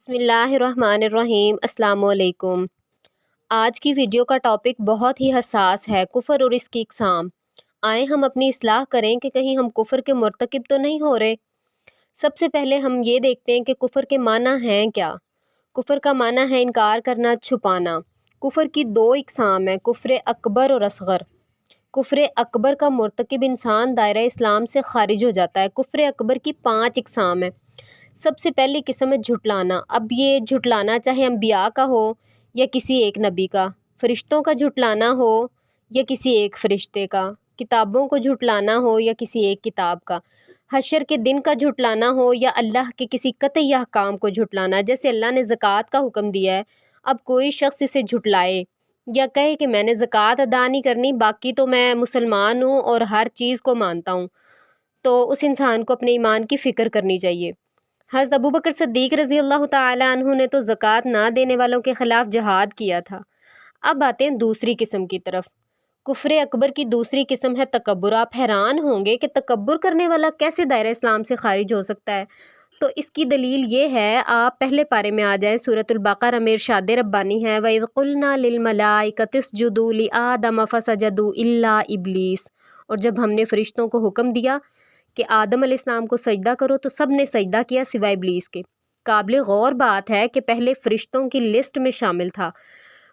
بسم اللہ الرحمن الرحیم۔ السلام علیکم۔ آج کی ویڈیو کا ٹاپک بہت ہی حساس ہے، کفر اور اس کی اقسام۔ آئیں ہم اپنی اصلاح کریں کہ کہیں ہم کفر کے مرتکب تو نہیں ہو رہے۔ سب سے پہلے ہم یہ دیکھتے ہیں کہ کفر کے معنی ہیں کیا۔ کفر کا معنی ہے انکار کرنا، چھپانا۔ کفر کی دو اقسام ہیں، کفر اکبر اور اصغر۔ کفر اکبر کا مرتکب انسان دائرہ اسلام سے خارج ہو جاتا ہے۔ کفر اکبر کی 5 اقسام ہیں۔ سب سے پہلی قسم ہے جھٹلانا۔ اب یہ جھٹلانا چاہے انبیاء کا ہو یا کسی ایک نبی کا، فرشتوں کا جھٹلانا ہو یا کسی ایک فرشتے کا، کتابوں کو جھٹلانا ہو یا کسی ایک کتاب کا، حشر کے دن کا جھٹلانا ہو یا اللہ کے کسی قطعی احکام کو جھٹلانا۔ جیسے اللہ نے زکوٰۃ کا حکم دیا ہے، اب کوئی شخص اسے جھٹلائے یا کہے کہ میں نے زکوٰۃ ادا نہیں کرنی، باقی تو میں مسلمان ہوں اور ہر چیز کو مانتا ہوں، تو اس انسان کو اپنے ایمان کی فکر کرنی چاہیے۔ حضرت ابوبکر صدیق رضی اللہ تعالی عنہ نے تو زکوٰۃ نہ دینے والوں کے خلاف جہاد کیا تھا۔ اب آتے ہیں دوسری قسم کی طرف۔ کفر اکبر کی دوسری قسم ہے تکبر۔ آپ حیران ہوں گے کہ تکبر کرنے والا کیسے دائرہ اسلام سے خارج ہو سکتا ہے؟ تو اس کی دلیل یہ ہے، آپ پہلے پارے میں آ جائیں، سورۃ البقرہ میں ارشاد ربانی ہے وَإِذْ قُلْنَا لِلْمَلَائِكَةِ اسْجُدُوا لِآدَمَ فَسَجَدُوا إِلَّا إِبْلِيسَ، اور جب ہم نے فرشتوں کو حکم دیا کہ آدم علیہ السلام کو سجدہ کرو تو سب نے سجدہ کیا سوائے ابلیس کے۔ قابل غور بات ہے کہ پہلے فرشتوں کی لسٹ میں شامل تھا،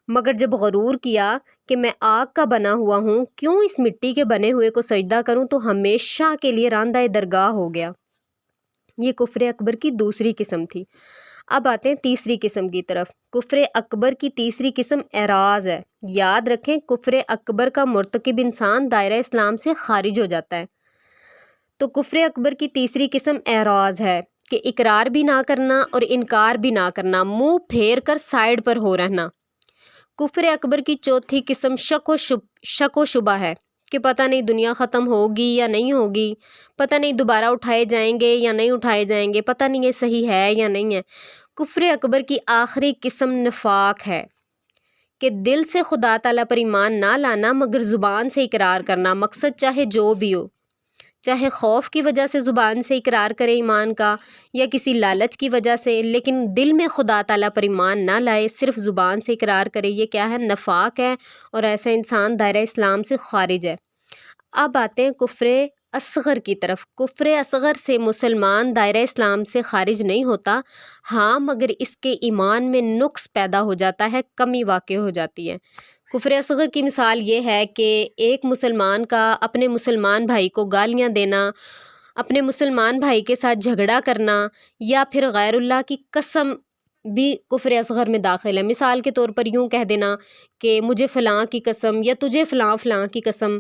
مگر جب غرور کیا کہ میں آگ کا بنا ہوا ہوں، کیوں اس مٹی کے بنے ہوئے کو سجدہ کروں، تو ہمیشہ کے لیے راندہ درگاہ ہو گیا۔ یہ کفر اکبر کی دوسری قسم تھی۔ اب آتے ہیں تیسری قسم کی طرف۔ کفر اکبر کی تیسری قسم اعراض ہے۔ یاد رکھیں، کفر اکبر کا مرتکب انسان دائرہ اسلام سے خارج ہو جاتا ہے۔ تو کفر اکبر کی تیسری قسم اعراض ہے کہ اقرار بھی نہ کرنا اور انکار بھی نہ کرنا، منہ پھیر کر سائیڈ پر ہو رہنا۔ کفر اکبر کی چوتھی قسم شک و شبہ ہے کہ پتہ نہیں دنیا ختم ہوگی یا نہیں ہوگی، پتہ نہیں دوبارہ اٹھائے جائیں گے یا نہیں اٹھائے جائیں گے، پتہ نہیں یہ صحیح ہے یا نہیں ہے۔ کفر اکبر کی آخری قسم نفاق ہے کہ دل سے خدا تعالیٰ پر ایمان نہ لانا مگر زبان سے اقرار کرنا، مقصد چاہے جو بھی ہو، چاہے خوف کی وجہ سے زبان سے اقرار کرے ایمان کا یا کسی لالچ کی وجہ سے، لیکن دل میں خدا تعالیٰ پر ایمان نہ لائے، صرف زبان سے اقرار کرے، یہ کیا ہے؟ نفاق ہے، اور ایسا انسان دائرہ اسلام سے خارج ہے۔ اب آتے ہیں کفر اصغر کی طرف۔ کفر اصغر سے مسلمان دائرہ اسلام سے خارج نہیں ہوتا، ہاں مگر اس کے ایمان میں نقص پیدا ہو جاتا ہے، کمی واقع ہو جاتی ہے۔ کفر اصغر کی مثال یہ ہے کہ ایک مسلمان کا اپنے مسلمان بھائی کو گالیاں دینا، اپنے مسلمان بھائی کے ساتھ جھگڑا کرنا، یا پھر غیر اللہ کی قسم بھی کفر اصغر میں داخل ہے۔ مثال کے طور پر یوں کہہ دینا کہ مجھے فلاں کی قسم یا تجھے فلاں فلاں کی قسم،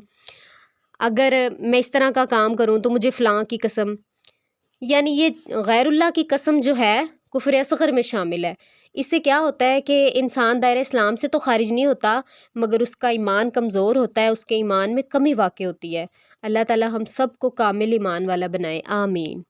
اگر میں اس طرح کا کام کروں تو مجھے فلاں کی قسم، یعنی یہ غیر اللہ کی قسم جو ہے کفر اصغر میں شامل ہے۔ اس سے کیا ہوتا ہے کہ انسان دائرہ اسلام سے تو خارج نہیں ہوتا مگر اس کا ایمان کمزور ہوتا ہے، اس کے ایمان میں کمی واقع ہوتی ہے۔ اللہ تعالی ہم سب کو کامل ایمان والا بنائے، آمین۔